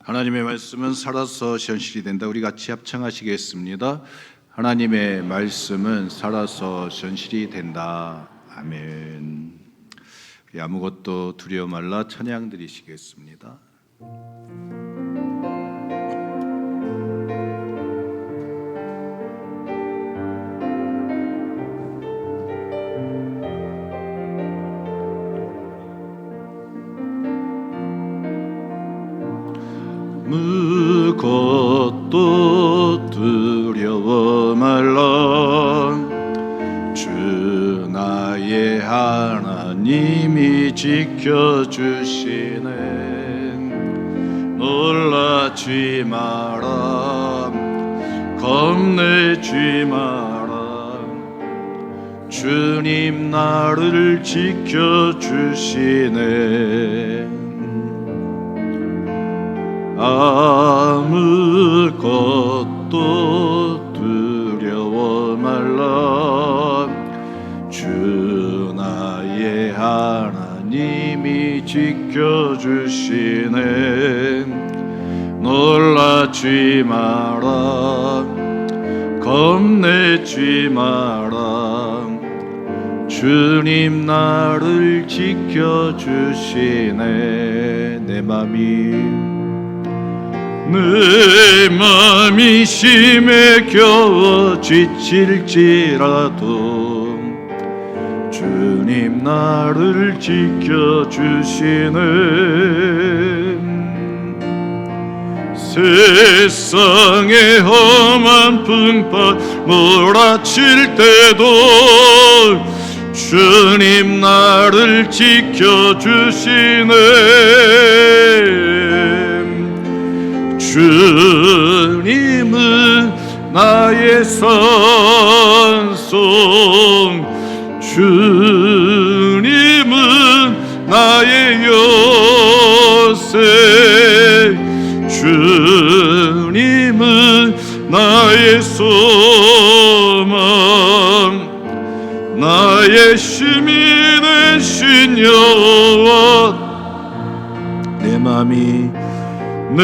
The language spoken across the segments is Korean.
하나님의 말씀은 살아서 현실이 된다. 우리 같이 합창하시겠습니다. 하나님의 말씀은 살아서 현실이 된다. 아멘. 아무것도 두려워 말라 찬양 드리시겠습니다. 무것도 두려워 말라. 주 나의 하나님이 지켜주시네. 놀라지 마라, 겁내지 마라. 주님 나를 지켜주시네. 아무것도 두려워 말라. 주 나의 하나님이 지켜주시네. 놀라지 마라, 겁내지 마라. 주님 나를 지켜주시네. 내 맘이 심에 겨워 지칠지라도 주님 나를 지켜주시네. 세상의 험한 풍파 몰아칠 때도 주님 나를 지켜주시네. 주님은 나의 산성, 주님은 나의 요새, 주님은 나의 소망, 나의 힘이 되신 여호와. 내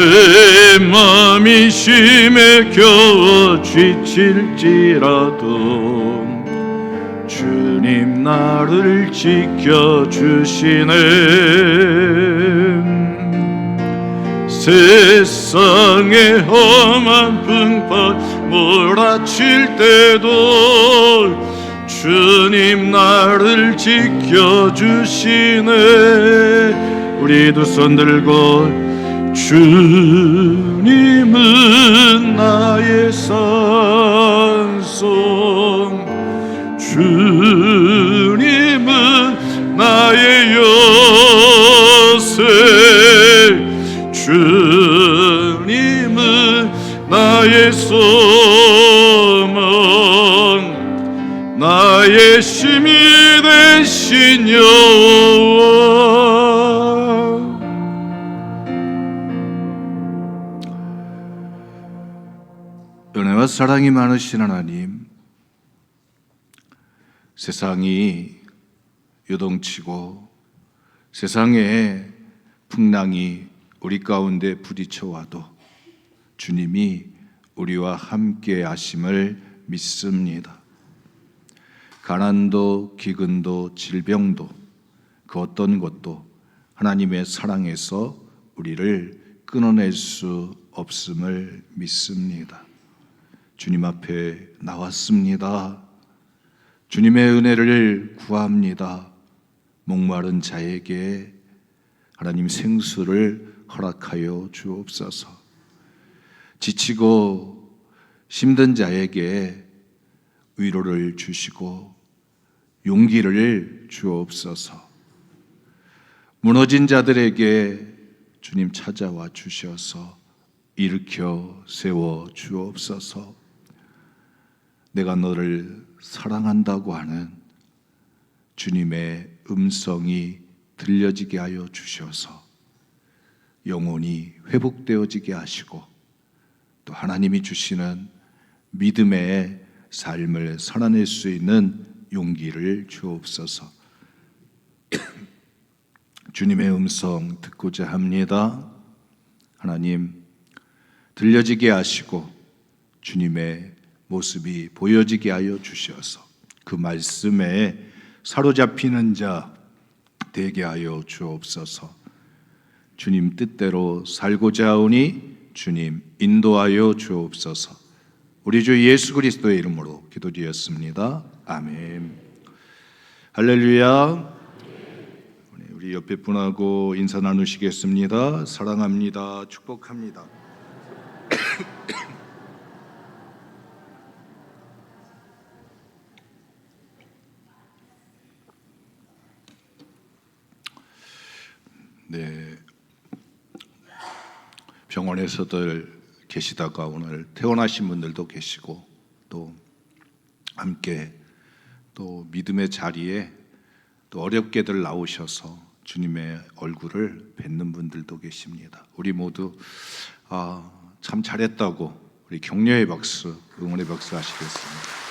맘이 심에 겨워 지칠지라도 주님 나를 지켜주시네. 세상의 험한 풍파 몰아칠 때도 주님 나를 지켜주시네. 우리 두 손 들고 주님은 나의 산성, 주님은 나의 요새, 주님은 나의 소망, 나의 힘이 되신 여호와. 은혜와 사랑이 많으신 하나님, 세상이 요동치고 세상에 풍랑이 우리 가운데 부딪혀와도 주님이 우리와 함께 하심을 믿습니다. 가난도 기근도 질병도 그 어떤 것도 하나님의 사랑에서 우리를 끊어낼 수 없음을 믿습니다. 주님 앞에 나왔습니다. 주님의 은혜를 구합니다. 목마른 자에게 하나님 생수를 허락하여 주옵소서. 지치고 힘든 자에게 위로를 주시고 용기를 주옵소서. 무너진 자들에게 주님 찾아와 주셔서 일으켜 세워 주옵소서. 내가 너를 사랑한다고 하는 주님의 음성이 들려지게 하여 주셔서 영혼이 회복되어지게 하시고 또 하나님이 주시는 믿음의 삶을 살아낼 수 있는 용기를 주옵소서. 주님의 음성 듣고자 합니다. 하나님 들려지게 하시고 주님의 모습이 보여지게 하여 주셔서 그 말씀에 사로잡히는 자 되게 하여 주옵소서. 주님 뜻대로 살고자 하오니 주님 인도하여 주옵소서. 우리 주 예수 그리스도의 이름으로 기도드렸습니다. 아멘. 할렐루야. 우리 옆에 분하고 인사 나누시겠습니다. 사랑합니다. 축복합니다. 네, 병원에서들 계시다가 오늘 퇴원하신 분들도 계시고 또 함께 또 믿음의 자리에 또 어렵게들 나오셔서 주님의 얼굴을 뵙는 분들도 계십니다. 우리 모두 참 잘했다고 우리 격려의 박수, 응원의 박수 하시겠습니다.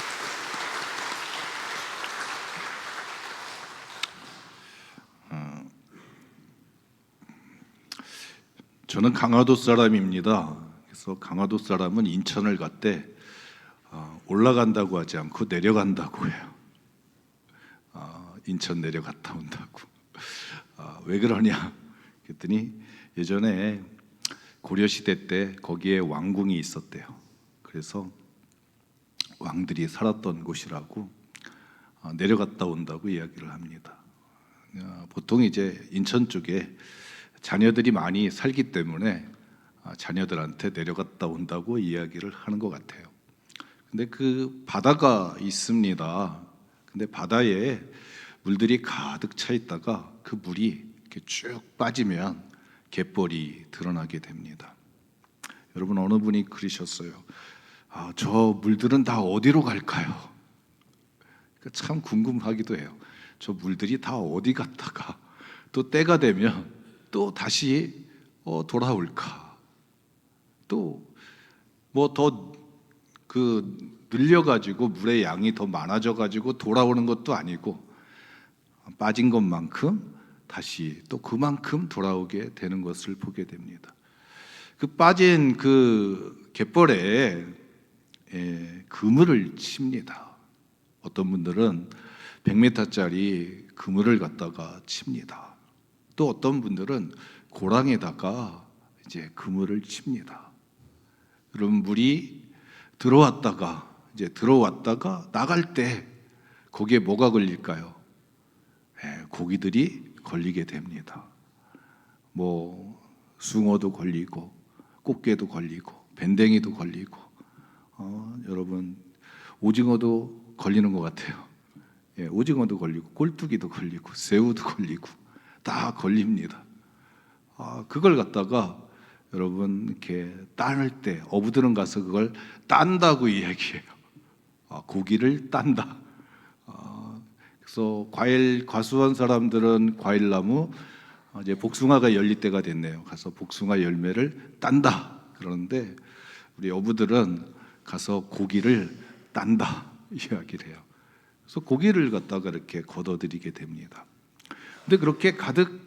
저는 강화도 사람입니다. 그래서 강화도 사람은 인천을 갔대 올라간다고 하지 않고 내려간다고 해요. 인천 내려갔다 온다고. 왜 그러냐 그랬더니 예전에 고려시대 때 거기에 왕궁이 있었대요. 그래서 왕들이 살았던 곳이라고 내려갔다 온다고 이야기를 합니다. 보통 이제 인천 쪽에 자녀들이 많이 살기 때문에 자녀들한테 내려갔다 온다고 이야기를 하는 것 같아요. 근데 그 바다가 있습니다. 근데 바다에 물들이 가득 차 있다가 그 물이 이렇게 쭉 빠지면 갯벌이 드러나게 됩니다. 여러분 어느 분이 그러셨어요. 저 물들은 다 어디로 갈까요? 참 궁금하기도 해요. 저 물들이 다 어디 갔다가 또 때가 되면 또 다시 돌아올까? 또 뭐 더 늘려가지고 물의 양이 더 많아져가지고 돌아오는 것도 아니고 빠진 것만큼 다시 또 그만큼 돌아오게 되는 것을 보게 됩니다. 그 빠진 그 갯벌에 그물을 칩니다. 어떤 분들은 100m짜리 그물을 갖다가 칩니다. 또 어떤 분들은 고랑에다가 이제 그물을 칩니다. 그럼 물이 들어왔다가 나갈 때 거기에 뭐가 걸릴까요? 고기들이 걸리게 됩니다. 뭐 숭어도 걸리고 꽃게도 걸리고 밴댕이도 걸리고 여러분 오징어도 걸리는 것 같아요. 오징어도 걸리고 꼴뚜기도 걸리고 새우도 걸리고 다 걸립니다. 그걸 갖다가 여러분 이렇게 따를 때 어부들은 가서 그걸 딴다고 이야기해요. 고기를 딴다. 그래서 과수원 사람들은 과일나무 이제 복숭아가 열릴 때가 됐네요. 가서 복숭아 열매를 딴다 그러는데 우리 어부들은 가서 고기를 딴다 이야기를 해요. 그래서 고기를 갖다가 이렇게 걷어들이게 됩니다. 근데 그렇게 가득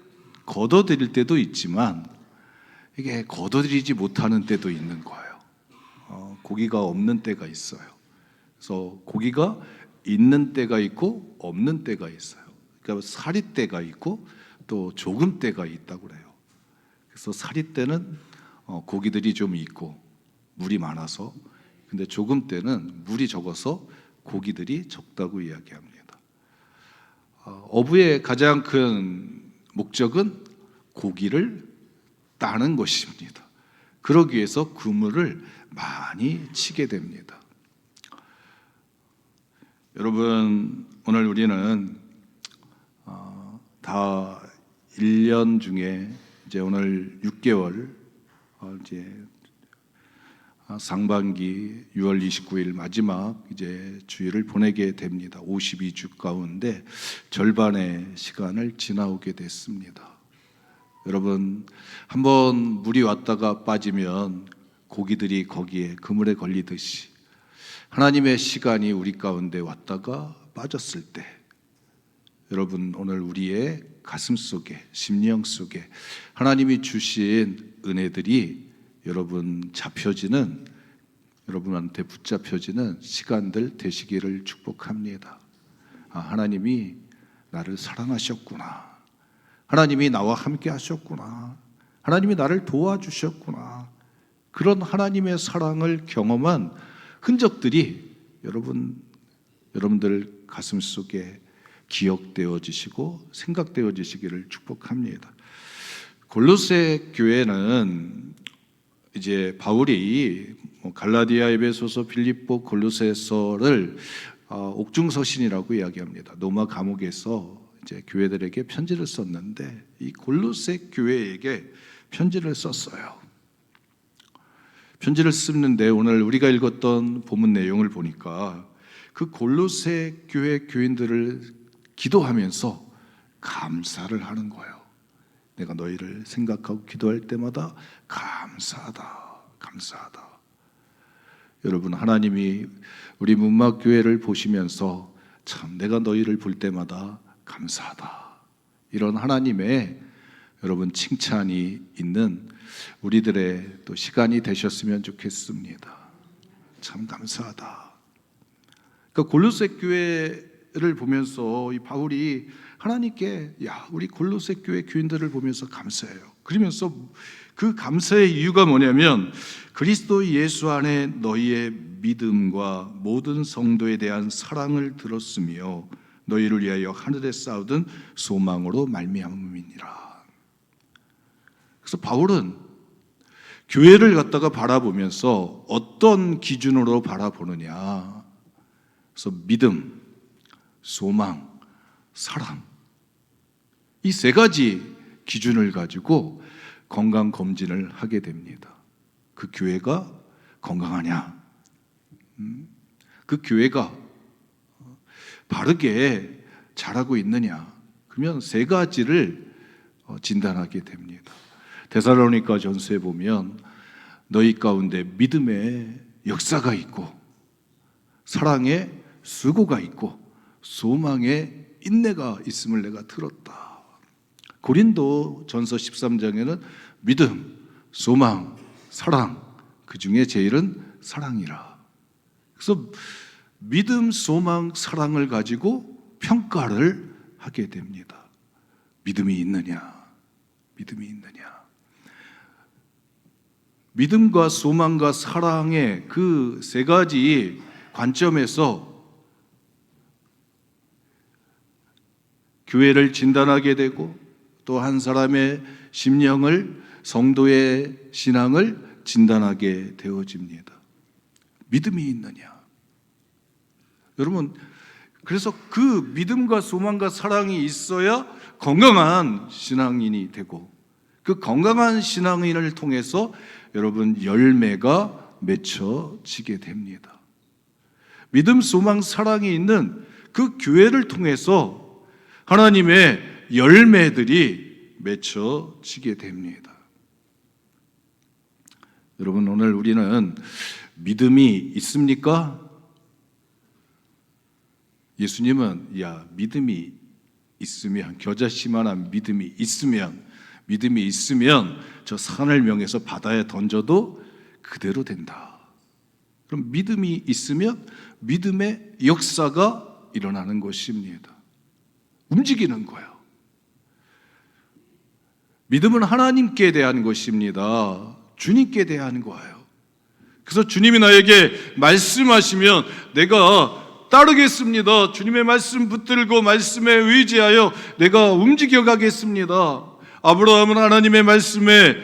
걷어들일 때도 있지만 이게 걷어들이지 못하는 때도 있는 거예요. 고기가 없는 때가 있어요. 그래서 고기가 있는 때가 있고 없는 때가 있어요. 그러니까 사리 때가 있고 또 조금 때가 있다고 그래요. 그래서 사리 때는 고기들이 좀 있고 물이 많아서, 근데 조금 때는 물이 적어서 고기들이 적다고 이야기합니다. 어부의 가장 큰 목적은 고기를 따는 것입니다. 그러기 위해서 그물을 많이 치게 됩니다. 여러분 오늘 우리는 다 1년 중에 이제 오늘 6개월 이제 상반기 6월 29일 마지막 이제 주일을 보내게 됩니다. 52주 가운데 절반의 시간을 지나오게 됐습니다. 여러분 한번 물이 왔다가 빠지면 고기들이 거기에 그물에 걸리듯이 하나님의 시간이 우리 가운데 왔다가 빠졌을 때 여러분 오늘 우리의 가슴 속에 심령 속에 하나님이 주신 은혜들이 여러분한테 붙잡혀지는 시간들 되시기를 축복합니다. 하나님이 나를 사랑하셨구나. 하나님이 나와 함께 하셨구나. 하나님이 나를 도와주셨구나. 그런 하나님의 사랑을 경험한 흔적들이 여러분들 가슴 속에 기억되어지시고 생각되어지시기를 축복합니다. 골로새 교회는 이제 바울이 갈라디아, 에베소서, 빌립보, 골로새서를 옥중서신이라고 이야기합니다. 로마 감옥에서 이제 교회들에게 편지를 썼는데 이 골로새 교회에게 편지를 썼어요. 편지를 쓰는데 오늘 우리가 읽었던 본문 내용을 보니까 그 골로새 교회 교인들을 기도하면서 감사를 하는 거예요. 내가 너희를 생각하고 기도할 때마다 감사하다, 감사하다. 여러분, 하나님이 우리 문막교회를 보시면서 참 내가 너희를 볼 때마다 감사하다, 이런 하나님의 여러분 칭찬이 있는 우리들의 또 시간이 되셨으면 좋겠습니다. 참 감사하다. 그러니까 골로새 교회를 보면서 이 바울이 하나님께 우리 골로새 교회 교인들을 보면서 감사해요. 그러면서 그 감사의 이유가 뭐냐면 그리스도 예수 안에 너희의 믿음과 모든 성도에 대한 사랑을 들었으며 너희를 위하여 하늘에 쌓아둔 소망으로 말미암음이니라. 그래서 바울은 교회를 갖다가 바라보면서 어떤 기준으로 바라보느냐. 그래서 믿음, 소망, 사랑, 이 세 가지 기준을 가지고 건강 검진을 하게 됩니다. 그 교회가 건강하냐? 그 교회가 바르게 잘하고 있느냐? 그러면 세 가지를 진단하게 됩니다. 데살로니가 전서에 보면 너희 가운데 믿음의 역사가 있고 사랑의 수고가 있고 소망의 인내가 있음을 내가 들었다. 고린도 전서 13장에는 믿음, 소망, 사랑, 그 중에 제일은 사랑이라. 그래서 믿음, 소망, 사랑을 가지고 평가를 하게 됩니다. 믿음이 있느냐? 믿음이 있느냐? 믿음과 소망과 사랑의 그 세 가지 관점에서 교회를 진단하게 되고 또 한 사람의 심령을, 성도의 신앙을 진단하게 되어집니다. 믿음이 있느냐? 여러분, 그래서 그 믿음과 소망과 사랑이 있어야 건강한 신앙인이 되고 그 건강한 신앙인을 통해서 여러분 열매가 맺혀지게 됩니다. 믿음, 소망, 사랑이 있는 그 교회를 통해서 하나님의 열매들이 맺혀지게 됩니다. 여러분, 오늘 우리는 믿음이 있습니까? 예수님은 믿음이 있으면, 겨자씨만한 믿음이 있으면 저 산을 명해서 바다에 던져도 그대로 된다. 그럼 믿음이 있으면 믿음의 역사가 일어나는 것입니다. 움직이는 거예요. 믿음은 하나님께 대한 것입니다. 주님께 대한 거예요. 그래서 주님이 나에게 말씀하시면 내가 따르겠습니다. 주님의 말씀 붙들고 말씀에 의지하여 내가 움직여 가겠습니다. 아브라함은 하나님의 말씀에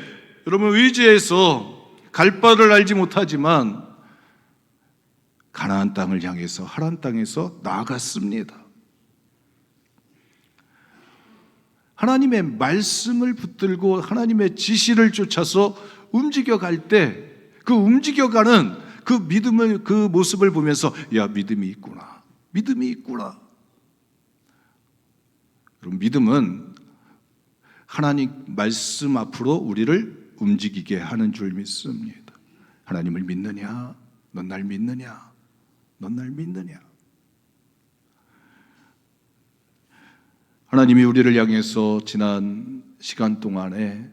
여러분 의지해서 갈 바를 알지 못하지만 가나안 땅을 향해서 하란 땅에서 나아갔습니다. 하나님의 말씀을 붙들고 하나님의 지시를 쫓아서 움직여갈 때 그 움직여가는 그 믿음을, 그 모습을 보면서 믿음이 있구나. 믿음이 있구나. 그럼 믿음은 하나님 말씀 앞으로 우리를 움직이게 하는 줄 믿습니다. 하나님을 믿느냐? 넌 날 믿느냐? 넌 날 믿느냐? 하나님이 우리를 향해서 지난 시간 동안에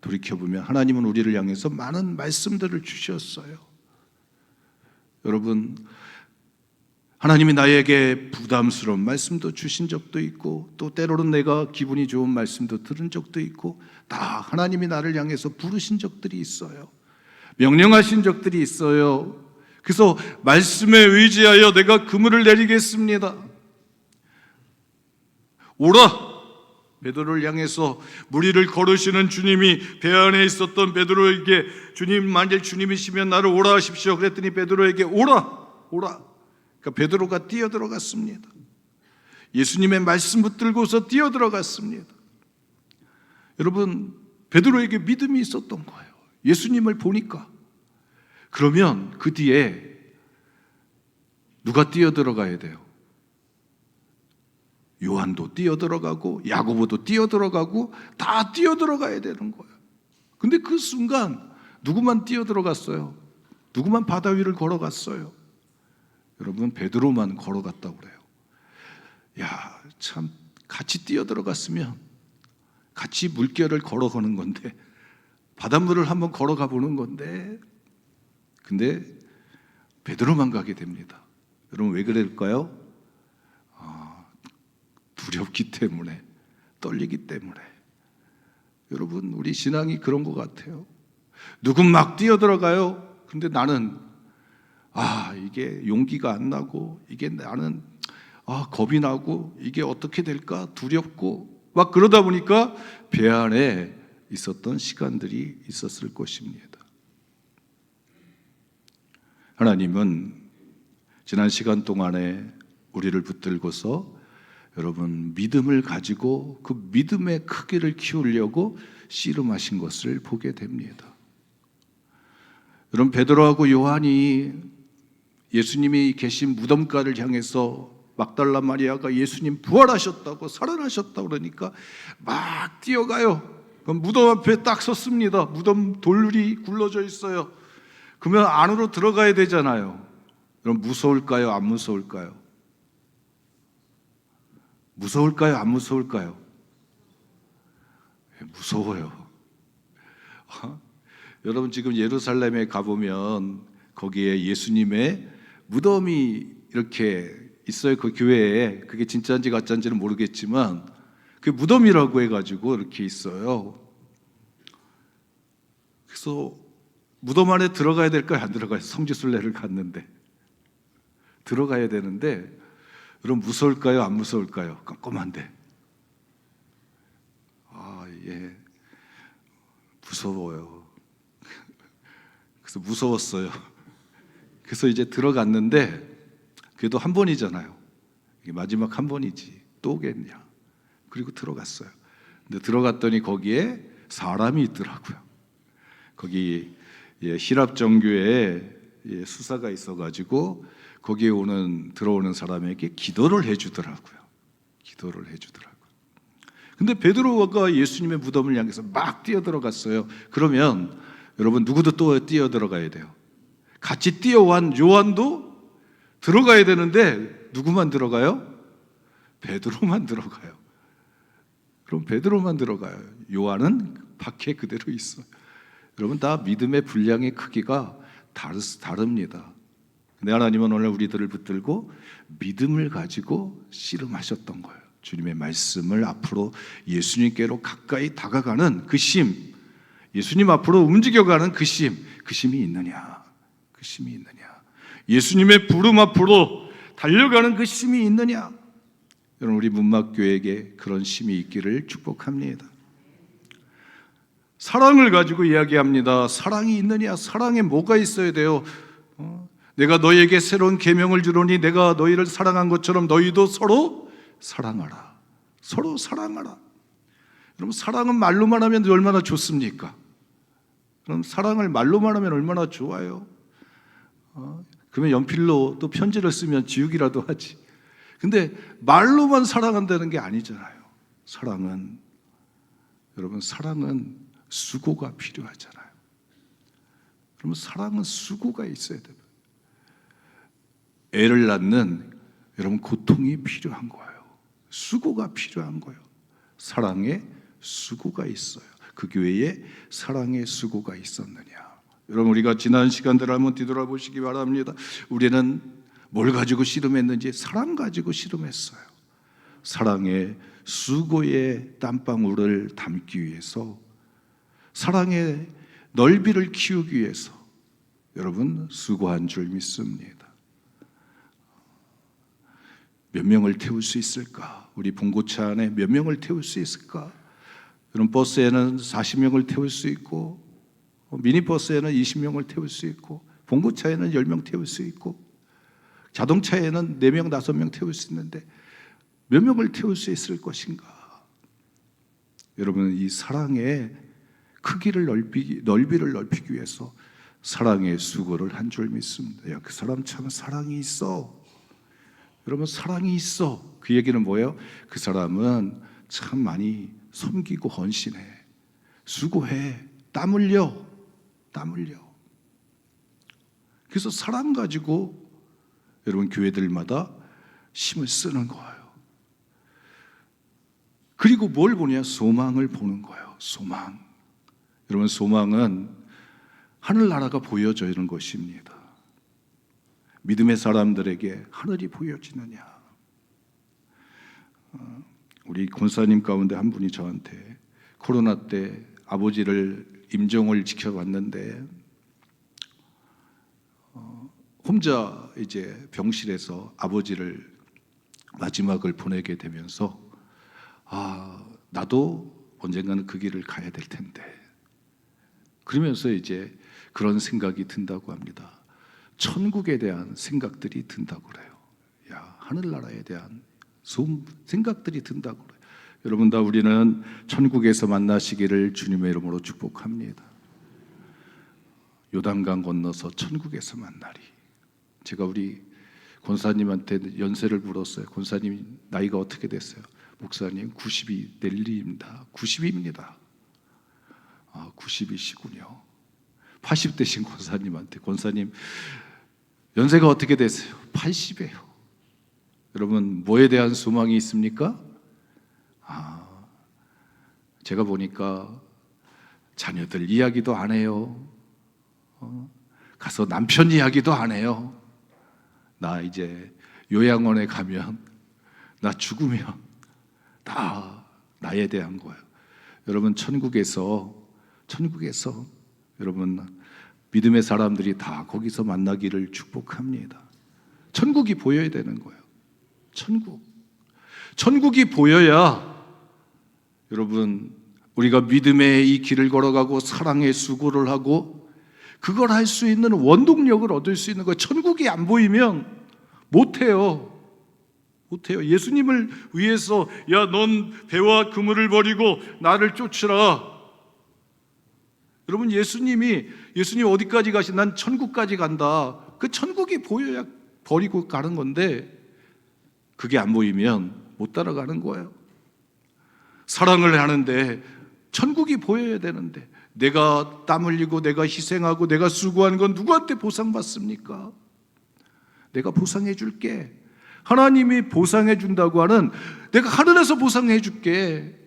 돌이켜보면 하나님은 우리를 향해서 많은 말씀들을 주셨어요. 여러분, 하나님이 나에게 부담스러운 말씀도 주신 적도 있고, 또 때로는 내가 기분이 좋은 말씀도 들은 적도 있고, 다 하나님이 나를 향해서 부르신 적들이 있어요. 명령하신 적들이 있어요. 그래서 말씀에 의지하여 내가 그물을 내리겠습니다. 오라! 베드로를 향해서 무리를 걸으시는 주님이 배 안에 있었던 베드로에게 주님, 만일 주님이시면 나를 오라 하십시오. 그랬더니 베드로에게 오라! 그러니까 베드로가 뛰어들어갔습니다. 예수님의 말씀 붙들고서 뛰어들어갔습니다. 여러분, 베드로에게 믿음이 있었던 거예요. 예수님을 보니까. 그러면 그 뒤에 누가 뛰어들어가야 돼요? 요한도 뛰어들어가고 야고보도 뛰어들어가고 다 뛰어들어가야 되는 거예요. 근데 그 순간 누구만 뛰어들어갔어요? 누구만 바다 위를 걸어갔어요? 여러분, 베드로만 걸어갔다고 그래요. 야, 참 같이 뛰어들어갔으면 같이 물결을 걸어가는 건데, 바닷물을 한번 걸어가 보는 건데, 근데 베드로만 가게 됩니다. 여러분, 왜 그럴까요? 두렵기 때문에, 떨리기 때문에. 여러분, 우리 신앙이 그런 것 같아요. 누군 막 뛰어들어가요. 근데 나는 이게 용기가 안 나고, 이게 나는 겁이 나고, 이게 어떻게 될까 두렵고, 막 그러다 보니까 배 안에 있었던 시간들이 있었을 것입니다. 하나님은 지난 시간 동안에 우리를 붙들고서 여러분, 믿음을 가지고 그 믿음의 크기를 키우려고 씨름하신 것을 보게 됩니다. 여러분, 베드로하고 요한이 예수님이 계신 무덤가를 향해서 막달라 마리아가 예수님 부활하셨다고, 살아나셨다고 그러니까 막 뛰어가요. 그럼 무덤 앞에 딱 섰습니다. 무덤 돌이 굴러져 있어요. 그러면 안으로 들어가야 되잖아요. 그럼 무서울까요? 안 무서울까요? 무서울까요? 안 무서울까요? 무서워요. 여러분, 지금 예루살렘에 가보면 거기에 예수님의 무덤이 이렇게 있어요. 그 교회에. 그게 진짜인지 가짜인지는 모르겠지만 그 무덤이라고 해가지고 이렇게 있어요. 그래서 무덤 안에 들어가야 될까요? 안 들어가요? 성지순례를 갔는데 들어가야 되는데, 여러분, 무서울까요? 안 무서울까요? 깜깜한데. 예, 무서워요. 그래서 무서웠어요. 그래서 이제 들어갔는데, 그래도 한 번이잖아요. 이게 마지막 한 번이지 또 오겠냐. 그리고 들어갔어요. 근데 들어갔더니 거기에 사람이 있더라고요. 거기 히랍 정교에 수사가 있어가지고 거기에 들어오는 사람에게 기도를 해주더라고요. 근데 베드로가 예수님의 무덤을 향해서 막 뛰어들어갔어요. 그러면 여러분, 누구도 또 뛰어들어가야 돼요. 같이 뛰어온 요한도 들어가야 되는데 누구만 들어가요? 베드로만 들어가요. 그럼 베드로만 들어가요. 요한은 밖에 그대로 있어요. 여러분, 다 믿음의 분량의 크기가 다릅니다. 근데 하나님은 오늘 우리들을 붙들고 믿음을 가지고 씨름하셨던 거예요. 주님의 말씀을 앞으로 예수님께로 가까이 다가가는 그 심, 예수님 앞으로 움직여가는 그 심이 있느냐? 그 심이 있느냐? 예수님의 부름 앞으로 달려가는 그 심이 있느냐? 여러분, 우리 문막교회에게 그런 심이 있기를 축복합니다. 사랑을 가지고 이야기합니다. 사랑이 있느냐? 사랑에 뭐가 있어야 돼요? 내가 너희에게 새로운 계명을 주노니 내가 너희를 사랑한 것처럼 너희도 서로 사랑하라. 서로 사랑하라. 여러분, 사랑은 말로만 하면 얼마나 좋습니까? 그럼 사랑을 말로만 하면 얼마나 좋아요? 그러면 연필로 또 편지를 쓰면 지우기라도 하지. 근데 말로만 사랑한다는 게 아니잖아요. 여러분, 사랑은 수고가 필요하잖아요. 그러면 사랑은 수고가 있어야 돼요. 애를 낳는 여러분, 고통이 필요한 거예요. 수고가 필요한 거예요. 사랑에 수고가 있어요. 그 교회에 사랑의 수고가 있었느냐? 여러분, 우리가 지난 시간들을 한번 뒤돌아보시기 바랍니다. 우리는 뭘 가지고 씨름했는지 사랑 가지고 씨름했어요. 사랑의 수고의 땀방울을 담기 위해서, 사랑의 넓이를 키우기 위해서 여러분 수고한 줄 믿습니다. 몇 명을 태울 수 있을까? 우리 봉고차 안에 몇 명을 태울 수 있을까? 여러분, 버스에는 40명을 태울 수 있고, 미니버스에는 20명을 태울 수 있고, 봉고차에는 10명 태울 수 있고, 자동차에는 4명, 5명 태울 수 있는데 몇 명을 태울 수 있을 것인가? 여러분, 이 사랑의 크기를 넓이를 넓히기 위해서 사랑의 수고를 한 줄 믿습니다. 야, 그 사람 참 사랑이 있어. 여러분, 사랑이 있어. 그 얘기는 뭐예요? 그 사람은 참 많이 섬기고 헌신해, 수고해, 땀 흘려. 그래서 사랑 가지고 여러분 교회들마다 힘을 쓰는 거예요. 그리고 뭘 보냐? 소망을 보는 거예요. 소망. 여러분, 소망은 하늘나라가 보여지는 것입니다. 믿음의 사람들에게 하늘이 보여지느냐? 우리 권사님 가운데 한 분이 저한테 코로나 때 아버지를 임종을 지켜봤는데 혼자 이제 병실에서 아버지를 마지막을 보내게 되면서 나도 언젠가는 그 길을 가야 될 텐데, 그러면서 이제 그런 생각이 든다고 합니다. 천국에 대한 생각들이 든다고 그래요. 야, 하늘나라에 대한 생각들이 든다고 그래요. 여러분, 다 우리는 천국에서 만나시기를 주님의 이름으로 축복합니다. 요단강 건너서 천국에서 만나리. 제가 우리 권사님한테 연세를 물었어요. 권사님 나이가 어떻게 됐어요? 목사님 90이 낼일입니다. 90입니다. 90이시군요. 80대신 권사님한테, 권사님 연세가 어떻게 되세요? 80이에요. 여러분, 뭐에 대한 소망이 있습니까? 제가 보니까 자녀들 이야기도 안 해요. 가서 남편 이야기도 안 해요. 나 이제 요양원에 가면, 나 죽으면 다 나에 대한 거예요. 여러분, 천국에서 여러분 믿음의 사람들이 다 거기서 만나기를 축복합니다. 천국이 보여야 되는 거예요. 천국이 보여야 여러분 우리가 믿음의 이 길을 걸어가고 사랑의 수고를 하고 그걸 할 수 있는 원동력을 얻을 수 있는 거예요. 천국이 안 보이면 못해요. 예수님을 위해서 야, 넌 배와 그물을 버리고 나를 쫓으라. 여러분, 예수님 어디까지 가시? 난 천국까지 간다. 그 천국이 보여야 버리고 가는 건데 그게 안 보이면 못 따라가는 거예요. 사랑을 하는데 천국이 보여야 되는데 내가 땀 흘리고 내가 희생하고 내가 수고한 건 누구한테 보상받습니까? 내가 보상해 줄게. 하나님이 보상해 준다고 하는, 내가 하늘에서 보상해 줄게.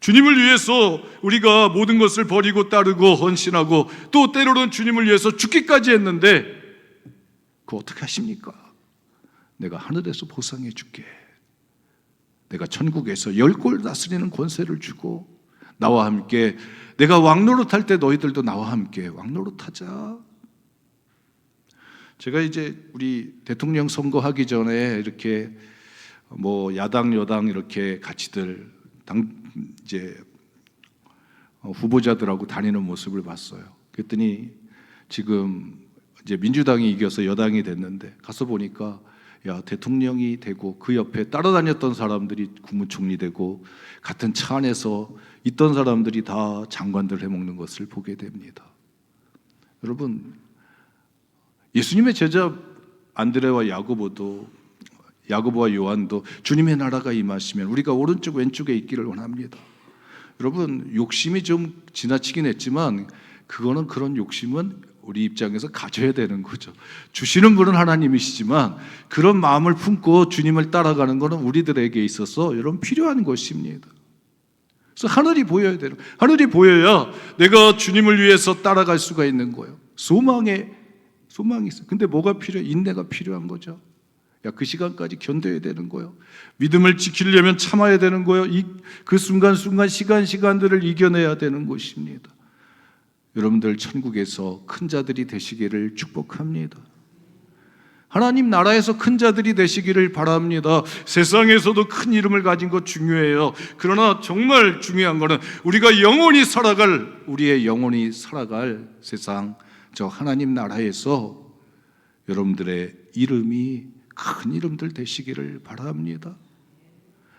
주님을 위해서 우리가 모든 것을 버리고 따르고 헌신하고 또 때로는 주님을 위해서 죽기까지 했는데 그거 어떻게 하십니까? 내가 하늘에서 보상해 줄게. 내가 천국에서 10골 다스리는 권세를 주고 나와 함께, 내가 왕노릇 할 때 너희들도 나와 함께 왕노릇 하자. 제가 이제 우리 대통령 선거하기 전에 이렇게 야당 여당 이렇게 같이들 이제 후보자들하고 다니는 모습을 봤어요. 그랬더니 지금 이제 민주당이 이겨서 여당이 됐는데 가서 보니까 야, 대통령이 되고 그 옆에 따라다녔던 사람들이 국무총리 되고 같은 차 안에서 있던 사람들이 다 장관들 해먹는 것을 보게 됩니다. 여러분, 예수님의 제자 안드레와 야고보와 요한도 주님의 나라가 임하시면 우리가 오른쪽 왼쪽에 있기를 원합니다. 여러분, 욕심이 좀 지나치긴 했지만 그거는, 그런 욕심은 우리 입장에서 가져야 되는 거죠. 주시는 분은 하나님이시지만 그런 마음을 품고 주님을 따라가는 것은 우리들에게 있어서 여러분 필요한 것입니다. 그래서 하늘이 보여야 되는 거예요. 하늘이 보여야 내가 주님을 위해서 따라갈 수가 있는 거예요. 소망이 있어요. 근데 뭐가 필요해? 인내가 필요한 거죠. 그 시간까지 견뎌야 되는 거예요. 믿음을 지키려면 참아야 되는 거예요. 그 순간순간 시간들을 이겨내야 되는 것입니다. 여러분들 천국에서 큰 자들이 되시기를 축복합니다. 하나님 나라에서 큰 자들이 되시기를 바랍니다. 세상에서도 큰 이름을 가진 것 중요해요. 그러나 정말 중요한 것은 우리가 우리의 영혼이 살아갈 세상, 저 하나님 나라에서 여러분들의 이름이 큰 이름들 되시기를 바랍니다.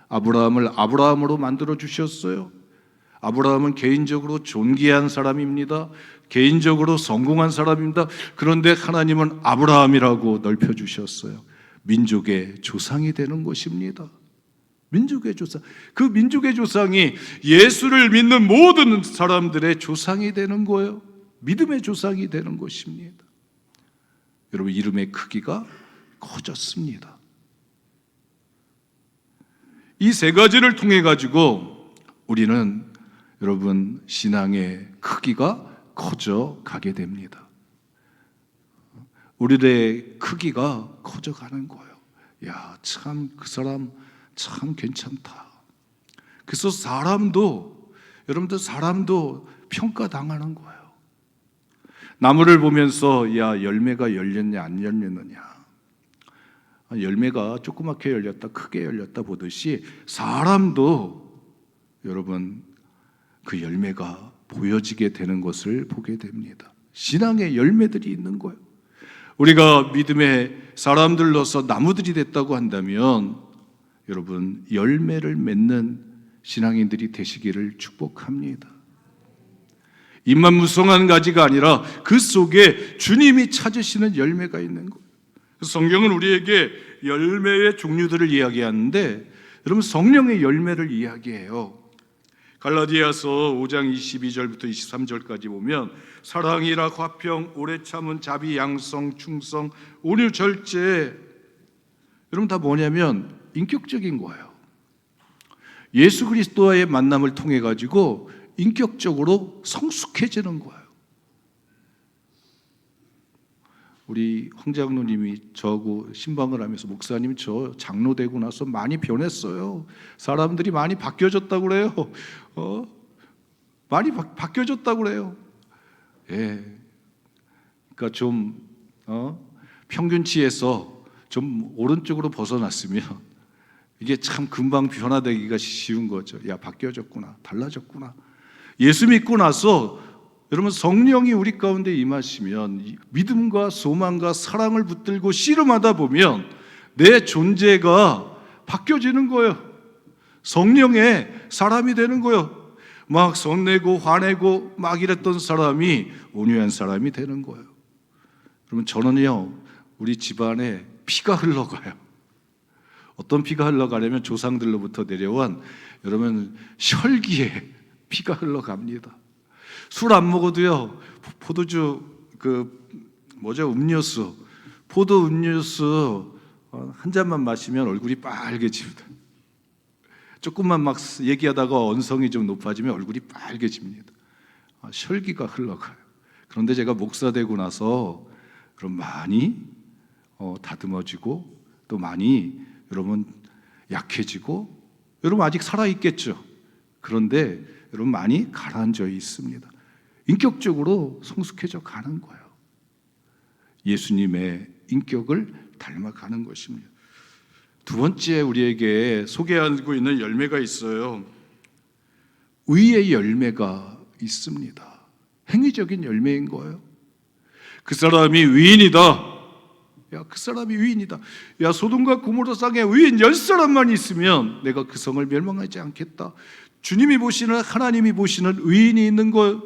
아브라함을 아브라함으로 만들어 주셨어요. 아브라함은 개인적으로 존귀한 사람입니다. 개인적으로 성공한 사람입니다. 그런데 하나님은 아브라함이라고 넓혀주셨어요. 민족의 조상이 되는 것입니다. 민족의 조상. 그 민족의 조상이 예수를 믿는 모든 사람들의 조상이 되는 거예요. 믿음의 조상이 되는 것입니다. 여러분, 이름의 크기가 커졌습니다. 이 세 가지를 통해 가지고 우리는 여러분 신앙의 크기가 커져 가게 됩니다. 우리의 크기가 커져 가는 거예요. 야, 참 그 사람 참 괜찮다. 그래서 여러분들 사람도 평가당하는 거예요. 나무를 보면서 야, 열매가 열렸냐 안 열렸느냐, 열매가 조그맣게 열렸다 크게 열렸다 보듯이 사람도 여러분 그 열매가 보여지게 되는 것을 보게 됩니다. 신앙의 열매들이 있는 거예요. 우리가 믿음의 사람들로서 나무들이 됐다고 한다면 여러분 열매를 맺는 신앙인들이 되시기를 축복합니다. 잎만 무성한 가지가 아니라 그 속에 주님이 찾으시는 열매가 있는 거예요. 성경은 우리에게 열매의 종류들을 이야기하는데 여러분 성령의 열매를 이야기해요. 갈라디아서 5장 22절부터 23절까지 보면 사랑이라 화평, 오래 참은, 자비, 양성, 충성, 온유, 절제. 여러분 다 뭐냐면 인격적인 거예요. 예수 그리스도와의 만남을 통해 가지고 인격적으로 성숙해지는 거예요. 우리 황 장로님이 저하고 신방을 하면서 목사님 저 장로 되고 나서 많이 변했어요. 사람들이 많이 바뀌어졌다고 그래요. 많이 바뀌어졌다고 그래요. 예. 그러니까 좀 평균치에서 좀 오른쪽으로 벗어났으면 이게 참 금방 변화되기가 쉬운 거죠. 야, 바뀌어졌구나, 달라졌구나. 예수 믿고 나서 여러분 성령이 우리 가운데 임하시면 믿음과 소망과 사랑을 붙들고 씨름하다 보면 내 존재가 바뀌어지는 거예요. 성령의 사람이 되는 거예요. 막 성내고 화내고 막 이랬던 사람이 온유한 사람이 되는 거예요. 여러분 저는요 우리 집안에 피가 흘러가요. 어떤 피가 흘러가려면 조상들로부터 내려온 여러분 혈기에 피가 흘러갑니다. 술 안 먹어도요 포도주 음료수, 포도 음료수 한 잔만 마시면 얼굴이 빨개집니다. 조금만 막 얘기하다가 언성이 좀 높아지면 얼굴이 빨개집니다. 혈기가 흘러가요. 그런데 제가 목사 되고 나서 그럼 많이 다듬어지고 또 많이 여러분 약해지고 여러분 아직 살아있겠죠. 그런데 여러분 많이 가라앉아 있습니다. 인격적으로 성숙해져 가는 거예요. 예수님의 인격을 닮아가는 것입니다. 두 번째 우리에게 소개하고 있는 열매가 있어요. 의의 열매가 있습니다. 행위적인 열매인 거예요. 그 사람이 위인이다. 야, 그 사람이 위인이다. 야, 소돔과 고모라 성에 위인 10사람만 있으면 내가 그 성을 멸망하지 않겠다. 주님이 보시는, 하나님이 보시는 의인이 있는 거예요.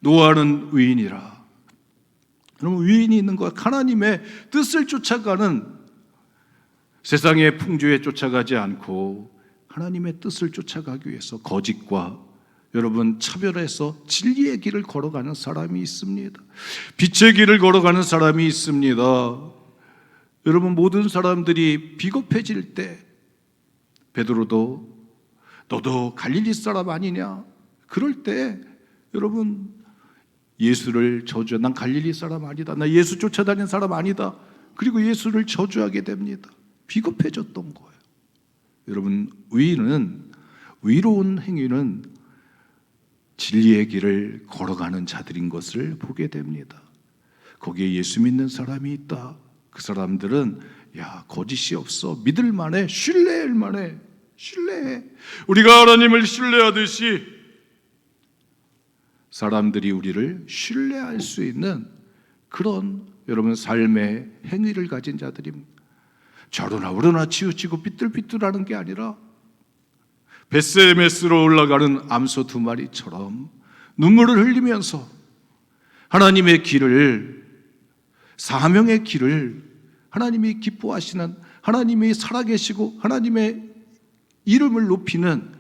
노아는 의인이라. 여러분 위인이 있는 거예요. 하나님의 뜻을 쫓아가는, 세상의 풍조에 쫓아가지 않고 하나님의 뜻을 쫓아가기 위해서 거짓과 여러분 차별해서 진리의 길을 걸어가는 사람이 있습니다. 빛의 길을 걸어가는 사람이 있습니다. 여러분 모든 사람들이 비겁해질 때 베드로도 너도 갈릴리 사람 아니냐? 그럴 때 여러분 예수를 저주해. 난 갈릴리 사람 아니다. 나 예수 쫓아다니는 사람 아니다. 그리고 예수를 저주하게 됩니다. 비겁해졌던 거예요. 여러분 의로운 행위는 진리의 길을 걸어가는 자들인 것을 보게 됩니다. 거기에 예수 믿는 사람이 있다. 그 사람들은 거짓이 없어. 믿을 만해. 신뢰할 만해. 신뢰해. 우리가 하나님을 신뢰하듯이 사람들이 우리를 신뢰할 수 있는 그런 여러분 삶의 행위를 가진 자들입니다. 저러나 우러나 치우치고 삐뚤삐뚤하는 게 아니라 베세메스로 올라가는 암소 2마리처럼 눈물을 흘리면서 하나님의 길을, 사명의 길을, 하나님이 기뻐하시는, 하나님이 살아계시고 하나님의 이름을 높이는,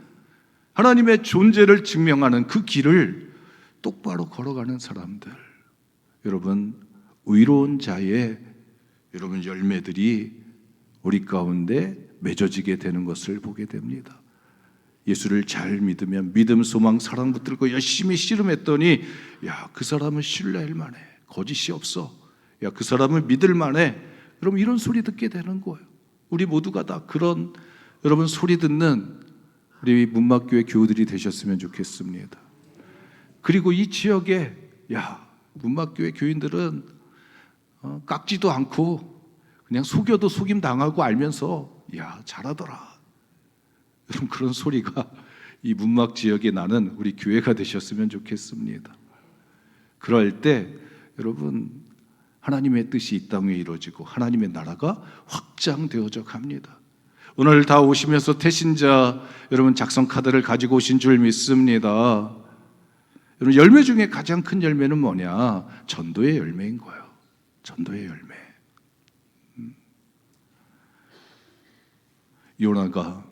하나님의 존재를 증명하는 그 길을 똑바로 걸어가는 사람들, 여러분 의로운 자의 여러분 열매들이 우리 가운데 맺어지게 되는 것을 보게 됩니다. 예수를 잘 믿으면 믿음, 소망, 사랑 붙들고 열심히 씨름했더니 그 사람은 신뢰할 만해. 거짓이 없어. 그 사람은 믿을 만해. 여러분 이런 소리 듣게 되는 거예요. 우리 모두가 다 그런 여러분 소리 듣는 우리 문막교회 교우들이 되셨으면 좋겠습니다. 그리고 이 지역에 문막교회 교인들은 깎지도 않고 그냥 속여도 속임 당하고 알면서 잘하더라. 여러분 그런 소리가 이 문막 지역에 나는 우리 교회가 되셨으면 좋겠습니다. 그럴 때 여러분 하나님의 뜻이 이 땅에 이루어지고 하나님의 나라가 확장되어져 갑니다. 오늘 다 오시면서 태신자 여러분 작성 카드를 가지고 오신 줄 믿습니다. 여러분 열매 중에 가장 큰 열매는 뭐냐? 전도의 열매인 거예요. 전도의 열매. 요나가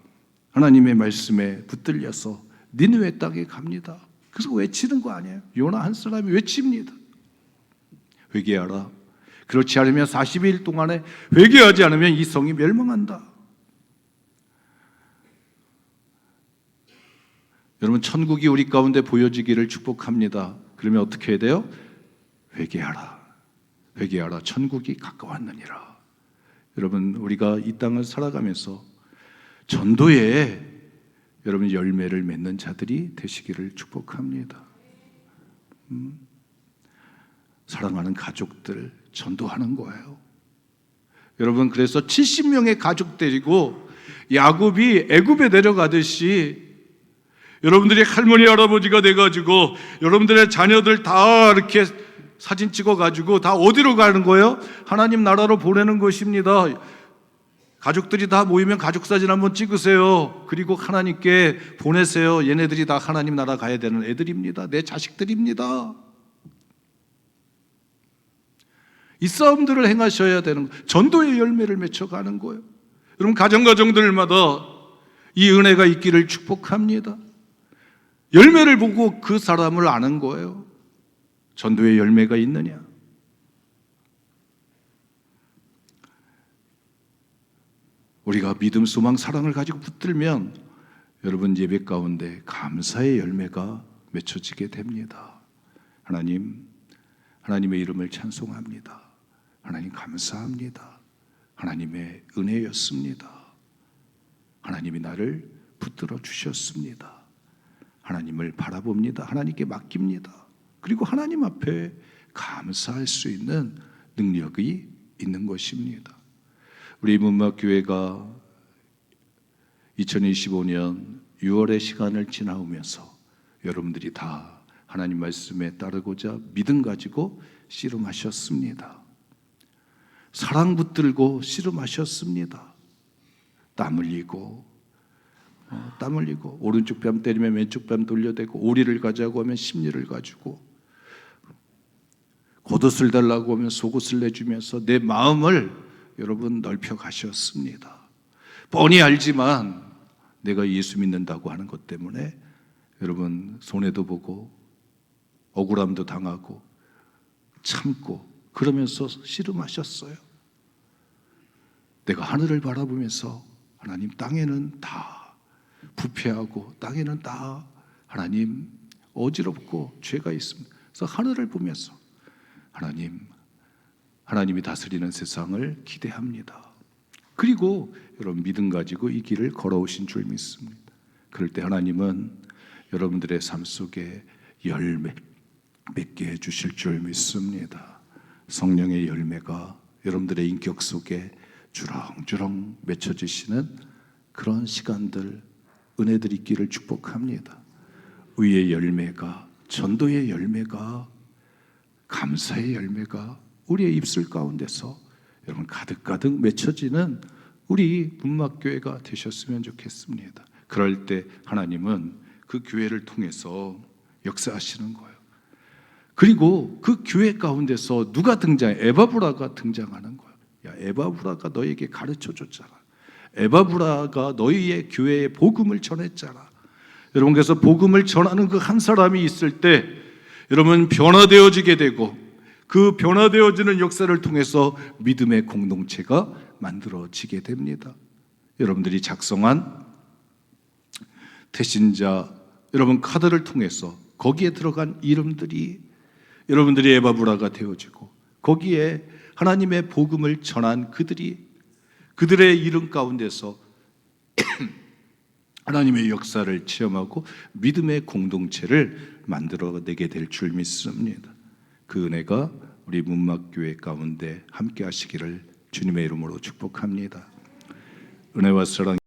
하나님의 말씀에 붙들려서 니느웨 땅에 갑니다. 그래서 외치는 거 아니에요. 요나 한 사람이 외칩니다. 회개하라. 그렇지 않으면 40일 동안에 회개하지 않으면 이 성이 멸망한다. 여러분 천국이 우리 가운데 보여지기를 축복합니다. 그러면 어떻게 해야 돼요? 회개하라. 회개하라. 천국이 가까웠느니라. 여러분 우리가 이 땅을 살아가면서 전도에 여러분 열매를 맺는 자들이 되시기를 축복합니다. 사랑하는 가족들 전도하는 거예요. 여러분 그래서 70명의 가족 데리고 야곱이 애굽에 내려가듯이 여러분들이 할머니 할아버지가 돼가지고 여러분들의 자녀들 다 이렇게 사진 찍어가지고 다 어디로 가는 거예요? 하나님 나라로 보내는 것입니다. 가족들이 다 모이면 가족 사진 한번 찍으세요. 그리고 하나님께 보내세요. 얘네들이 다 하나님 나라 가야 되는 애들입니다. 내 자식들입니다. 이 싸움들을 행하셔야 되는 거예요. 전도의 열매를 맺혀가는 거예요. 여러분 가정가정들마다 이 은혜가 있기를 축복합니다. 열매를 보고 그 사람을 아는 거예요. 전도의 열매가 있느냐? 우리가 믿음, 소망, 사랑을 가지고 붙들면 여러분 예배 가운데 감사의 열매가 맺혀지게 됩니다. 하나님의 이름을 찬송합니다. 하나님 감사합니다. 하나님의 은혜였습니다. 하나님이 나를 붙들어 주셨습니다. 하나님을 바라봅니다. 하나님께 맡깁니다. 그리고 하나님 앞에 감사할 수 있는 능력이 있는 것입니다. 우리 문막교회가 2025년 6월의 시간을 지나오면서 여러분들이 다 하나님 말씀에 따르고자 믿음 가지고 씨름하셨습니다. 사랑 붙들고 씨름하셨습니다. 땀 흘리고 오른쪽 뺨 때리면 왼쪽 뺨 돌려대고 오리를 가자고 하면 심리를 가지고 겉옷을 달라고 하면 속옷을 내주면서 내 마음을 여러분 넓혀 가셨습니다. 뻔히 알지만 내가 예수 믿는다고 하는 것 때문에 여러분 손해도 보고 억울함도 당하고 참고 그러면서 씨름하셨어요. 내가 하늘을 바라보면서 하나님 땅에는 다 부패하고 땅에는 다 하나님 어지럽고 죄가 있습니다. 그래서 하늘을 보면서 하나님이 다스리는 세상을 기대합니다. 그리고 여러분 믿음 가지고 이 길을 걸어오신 줄 믿습니다. 그럴 때 하나님은 여러분들의 삶 속에 열매 맺게 해주실 줄 믿습니다. 성령의 열매가 여러분들의 인격 속에 주렁주렁 맺혀지시는 그런 시간들, 은혜들 있기를 축복합니다. 의의 열매가, 전도의 열매가, 감사의 열매가 우리의 입술 가운데서 여러분 가득가득 맺혀지는 우리 문막교회가 되셨으면 좋겠습니다. 그럴 때 하나님은 그 교회를 통해서 역사하시는 거예요. 그리고 그 교회 가운데서 누가 등장해? 에바브라가 등장하는 거예요. 야, 에바브라가 너에게 가르쳐 줬잖아. 에바브라가 너희의 교회에 복음을 전했잖아. 여러분, 그래서 복음을 전하는 그 한 사람이 있을 때 여러분 변화되어지게 되고, 그 변화되어지는 역사를 통해서 믿음의 공동체가 만들어지게 됩니다. 여러분들이 작성한 태신자 여러분 카드를 통해서 거기에 들어간 이름들이 여러분들이 에바브라가 되어지고, 거기에 하나님의 복음을 전한 그들의 이름 가운데서 하나님의 역사를 체험하고 믿음의 공동체를 만들어내게 될 줄 믿습니다. 그 은혜가 우리 문막교회 가운데 함께 하시기를 주님의 이름으로 축복합니다. 은혜와 사랑